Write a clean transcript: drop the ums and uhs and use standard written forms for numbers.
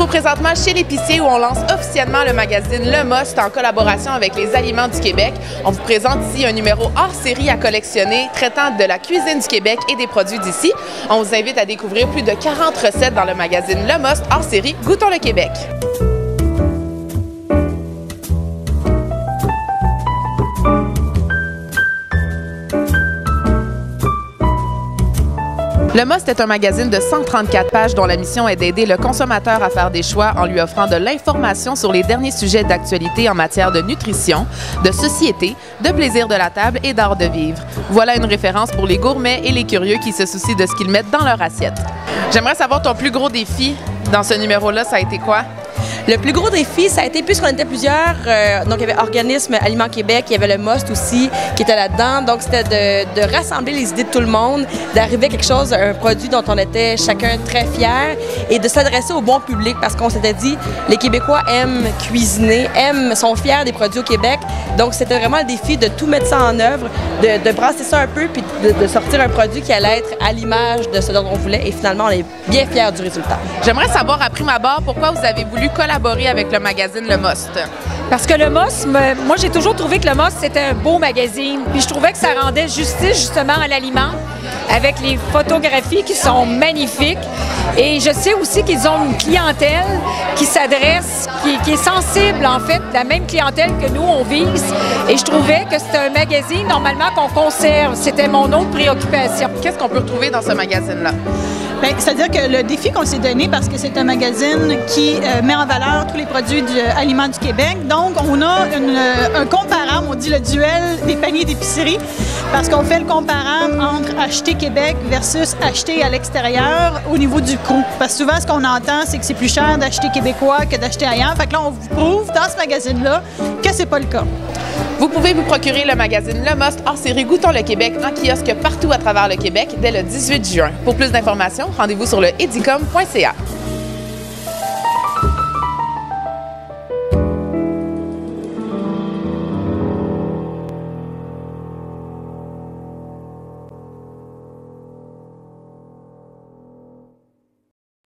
présentement chez l'épicier où on lance officiellement le magazine Le Must en collaboration avec les Aliments du Québec. On vous présente ici un numéro hors série à collectionner traitant de la cuisine du Québec et des produits d'ici. On vous invite à découvrir plus de 40 recettes dans le magazine Le Must hors série Goûtons le Québec. Le Must est un magazine de 134 pages dont la mission est d'aider le consommateur à faire des choix en lui offrant de l'information sur les derniers sujets d'actualité en matière de nutrition, de société, de plaisir de la table et d'art de vivre. Voilà une référence pour les gourmets et les curieux qui se soucient de ce qu'ils mettent dans leur assiette. J'aimerais savoir ton plus gros défi dans ce numéro-là, ça a été quoi? Le plus gros défi, ça a été, puisqu'on était plusieurs, donc il y avait Organisme Aliments Québec, il y avait le Must aussi qui était là-dedans, donc c'était de rassembler les idées de tout le monde, d'arriver à quelque chose, un produit dont on était chacun très fiers et de s'adresser au bon public parce qu'on s'était dit, les Québécois aiment cuisiner, sont fiers des produits au Québec, donc c'était vraiment le défi de tout mettre ça en œuvre, de brasser ça un peu puis de sortir un produit qui allait être à l'image de ce dont on voulait et finalement on est bien fiers du résultat. J'aimerais savoir à prime abord pourquoi vous avez voulu collaborer avec le magazine Le Must. Parce que le Must, moi j'ai toujours trouvé que le Must c'était un beau magazine, puis je trouvais que ça rendait justice justement à l'aliment avec les photographies qui sont magnifiques. Et je sais aussi qu'ils ont une clientèle qui s'adresse, qui est sensible en fait, la même clientèle que nous on vise. Et je trouvais que c'était un magazine normalement qu'on conserve. C'était mon autre préoccupation. Qu'est-ce qu'on peut retrouver dans ce magazine-là? C'est-à-dire que le défi qu'on s'est donné, parce que c'est un magazine qui met en valeur tous les produits aliments du Québec, donc on a un comparable, on dit le duel des paniers d'épicerie, parce qu'on fait le comparable entre acheter Québec versus acheter à l'extérieur au niveau du coût. Parce que souvent, ce qu'on entend, c'est que c'est plus cher d'acheter québécois que d'acheter ailleurs. Fait que là, on vous prouve dans ce magazine-là que c'est pas le cas. Vous pouvez vous procurer le magazine Le Must hors série Goûtons le Québec en kiosque partout à travers le Québec dès le 18 juin. Pour plus d'informations, rendez-vous sur le edicom.ca.